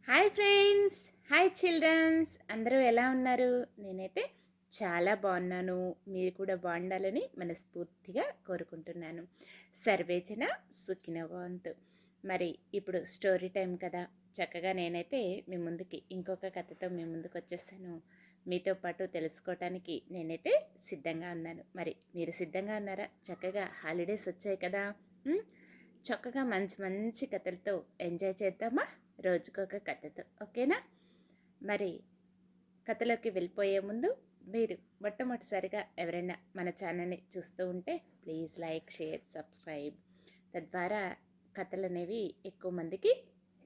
Hi friends, hi children's, అందరూ ఎలా ఉన్నారు? నేనైతే చాలా బాగున్నాను. మీరు కూడా బాగుండాలని మనస్ఫూర్తిగా కోరుకుంటున్నాను. సర్వేజన సుఖినో భవంతు. మరి ఇప్పుడు స్టోరీ టైం కదా, చక్కగా నేనైతే మీ ముందుకి ఇంకొక కథతో మీ ముందుకు వచ్చేసాను. మీతో పాటు తెలుసుకోవటానికి నేనైతే సిద్ధంగా ఉన్నాను. మరి మీరు సిద్ధంగా ఉన్నారా? చక్కగా హాలిడేస్ వచ్చాయి కదా, చక్కగా మంచి మంచి కథలతో ఎంజాయ్ చేద్దామా? రోజుకొక కథతో, ఓకేనా? మరి కథలోకి వెళ్ళిపోయే ముందు మీరు మొట్టమొదటిసారిగా ఎవరైనా మన ఛానల్ని చూస్తూ ఉంటే ప్లీజ్ లైక్, షేర్, సబ్స్క్రైబ్. తద్వారా కథలు అనేవి ఎక్కువ మందికి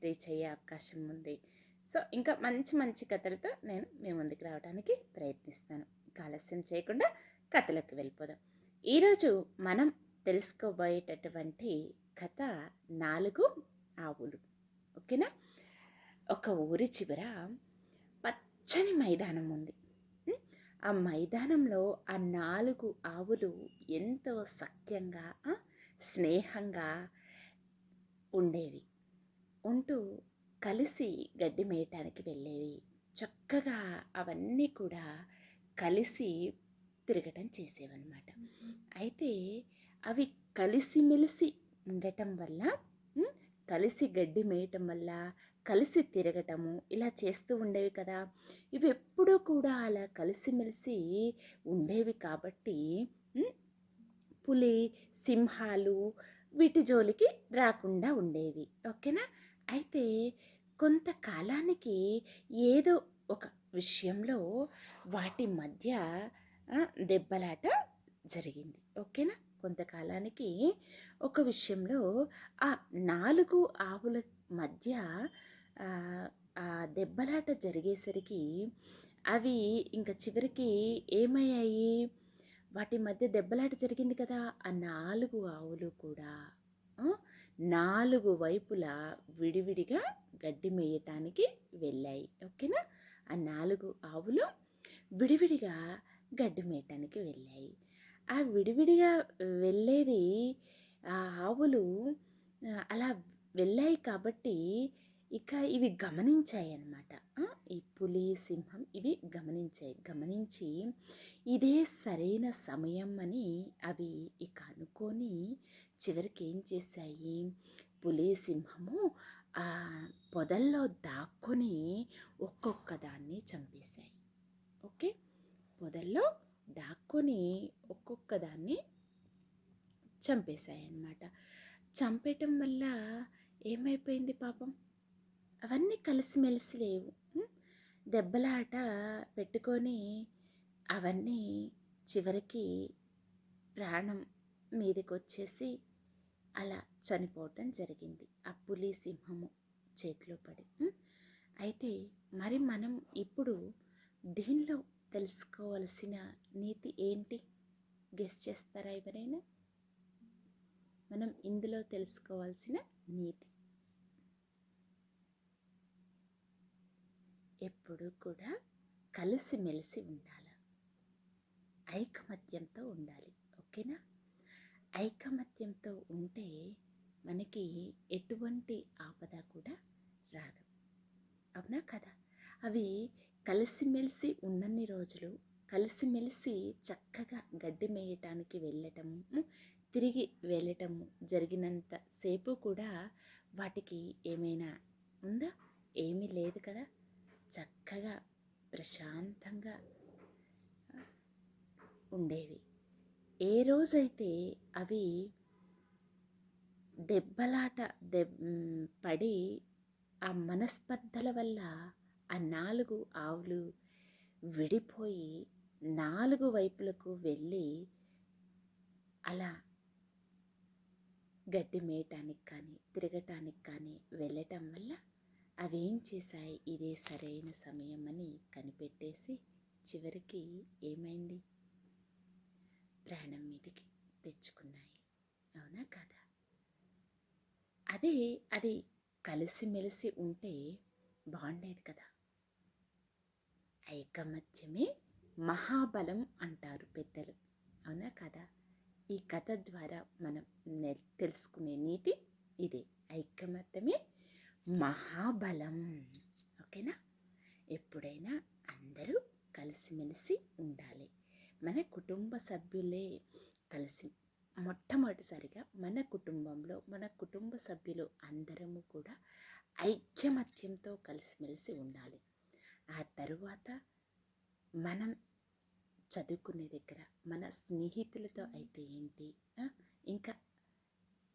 రీచ్ అయ్యే అవకాశం ఉంది. సో ఇంకా మంచి మంచి కథలతో నేను మీ ముందుకు రావడానికి ప్రయత్నిస్తాను. ఇంకా ఆలస్యం చేయకుండా కథలోకి వెళ్ళిపోదాం. ఈరోజు మనం తెలుసుకోబోయేటటువంటి కథ 4 ఆవులు. ఓకేనా? ఒక ఊరి చివర పచ్చని మైదానం ఉంది. ఆ మైదానంలో ఆ 4 ఆవులు ఎంతో సఖ్యంగా స్నేహంగా ఉండేవి. ఉంటూ కలిసి గడ్డి మేయటానికి వెళ్ళేవి. చక్కగా అవన్నీ కూడా కలిసి తిరగటం చేసేవన్నమాట. అయితే అవి కలిసిమెలిసి ఉండటం వల్ల, కలిసి గడ్డి మేయటం వల్ల, కలిసి తిరగటము ఇలా చేస్తూ ఉండేవి కదా. ఇవి ఎప్పుడూ కూడా అలా కలిసిమెలిసి ఉండేవి కాబట్టి పులి, సింహాలు వీటి జోలికి రాకుండా ఉండేవి. ఓకేనా? అయితే కొంతకాలానికి ఏదో ఒక విషయంలో వాటి మధ్య దెబ్బలాట జరిగింది. ఓకేనా? కొంతకాలానికి ఒక విషయంలో ఆ 4 ఆవుల మధ్య ఆ దెబ్బలాట జరిగేసరికి అవి ఇంకా చివరికి ఏమయ్యాయి? వాటి మధ్య దెబ్బలాట జరిగింది కదా, ఆ 4 ఆవులు కూడా 4 వైపులా విడివిడిగా గడ్డి మేయటానికి వెళ్ళాయి. ఓకేనా? ఆ 4 ఆవులు విడివిడిగా గడ్డి మేయటానికి వెళ్ళాయి. ఆ విడివిడిగా వెళ్ళేది ఆ ఆవులు అలా వెళ్ళాయి కాబట్టి ఇక ఇవి గమనించాయి అన్నమాట. ఈ పులి, సింహం ఇవి గమనించి ఇదే సరైన సమయం అని అవి ఇక అనుకొని చివరికి ఏం చేశాయి? పులి, సింహము ఆ పొదల్లో దాక్కొని ఒక్కొక్క దాన్ని చంపేశాయి. ఓకే? పొదల్లో దాక్కొని ఒక్కొక్క దాన్ని చంపేశాయి అన్నమాట. చంపేయటం వల్ల ఏమైపోయింది పాపం? అవన్నీ కలిసిమెలిసి లేవు. దెబ్బలాట పెట్టుకొని అవన్నీ చివరికి ప్రాణం మీదకి వచ్చేసి అలా చనిపోవటం జరిగింది ఆ పులి, సింహము చేతిలో పడి. అయితే మరి మనం ఇప్పుడు దీనిలో తెలుసుకోవాల్సిన నీతి ఏంటి? గెస్ చేస్తారా ఎవరైనా? మనం ఇందులో తెలుసుకోవాల్సిన నీతి ఎప్పుడూ కూడా కలిసిమెలిసి ఉండాలి, ఐకమత్యంతో ఉండాలి. ఓకేనా? ఐకమత్యంతో ఉంటే మనకి ఎటువంటి ఆపద కూడా రాదు. అవునా కదా? అవి కలిసిమెలిసి ఉన్నన్ని రోజులు కలిసిమెలిసి చక్కగా గడ్డి మేయటానికి వెళ్ళటము, తిరిగి వెళ్ళటము జరిగినంత సేపు కూడా వాటికి ఏమైనా ఉందా? ఏమీ లేదు కదా. చక్కగా ప్రశాంతంగా ఉండేవి. ఏ రోజైతే అవి దెబ్బలాట పడి ఆ మనస్పర్ధల వల్ల ఆ 4 ఆవులు విడిపోయి 4 వైపులకు వెళ్ళి అలా గడ్డి మేయటానికి కానీ తిరగటానికి కానీ వెళ్ళటం వల్ల అవి ఏం చేశాయి? ఇదే సరైన సమయం అని కనిపెట్టేసి చివరికి ఏమైంది? ప్రాణం మీదకి తెచ్చుకున్నాయి. అవునా కదా? అది కలిసిమెలిసి ఉంటే బాగుండేది కదా. ఐకమత్యమే మహాబలం అంటారు పెద్దలు. అవునా కదా? ఈ కథ ద్వారా మనం తెలుసుకునే నీతి ఇదే. ఐకమత్యమే మహాబలం. ఓకేనా? ఎప్పుడైనా అందరూ కలిసిమెలిసి ఉండాలి. మన కుటుంబ సభ్యులే కలిసి మొట్టమొదటిసారిగా మన కుటుంబంలో మన కుటుంబ సభ్యులు అందరము కూడా ఐక్యమత్యంతో కలిసిమెలిసి ఉండాలి. ఆ తరువాత మనం చదువుకునే దగ్గర మన స్నేహితులతో అయితే ఏంటి, ఇంకా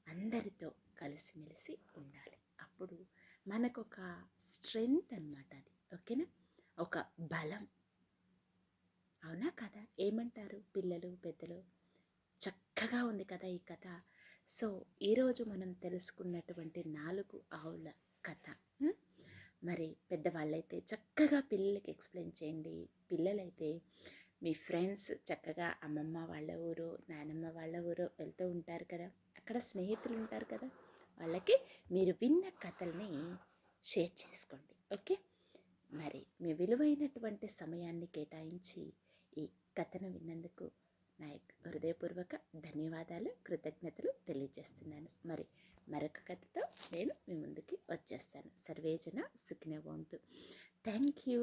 అందరితో కలిసిమెలిసి ఉండాలి. అప్పుడు మనకొక స్ట్రెంగ్త్ అన్నమాట అది. ఓకేనా? ఒక బలం. అవునా కదా? ఏమంటారు పిల్లలు పెద్దలు? చక్కగా ఉంది కదా ఈ కథ. సో ఈరోజు మనం తెలుసుకున్నటువంటి 4 ఆవుల కథ. మరి పెద్దవాళ్ళైతే చక్కగా పిల్లలకి ఎక్స్ప్లెయిన్ చేయండి. పిల్లలైతే మీ ఫ్రెండ్స్ చక్కగా అమ్మమ్మ వాళ్ళ ఊరు నానమ్మ వాళ్ళ ఊరు వెళ్తూ ఉంటారు కదా, అక్కడ స్నేహితులు ఉంటారు కదా, వాళ్ళకి మీరు విన్న కథల్ని షేర్ చేసుకోండి. ఓకే? మరి మీ విలువైనటువంటి సమయాన్ని కేటాయించి ఈ కథను విన్నందుకు నా హృదయపూర్వక ధన్యవాదాలు, కృతజ్ఞతలు తెలియజేస్తున్నాను. మరి మరొక కథతో నేను మీ ముందుకి వచ్చేస్తాను. సర్వేజన సుఖినో భవంతు. Thank you.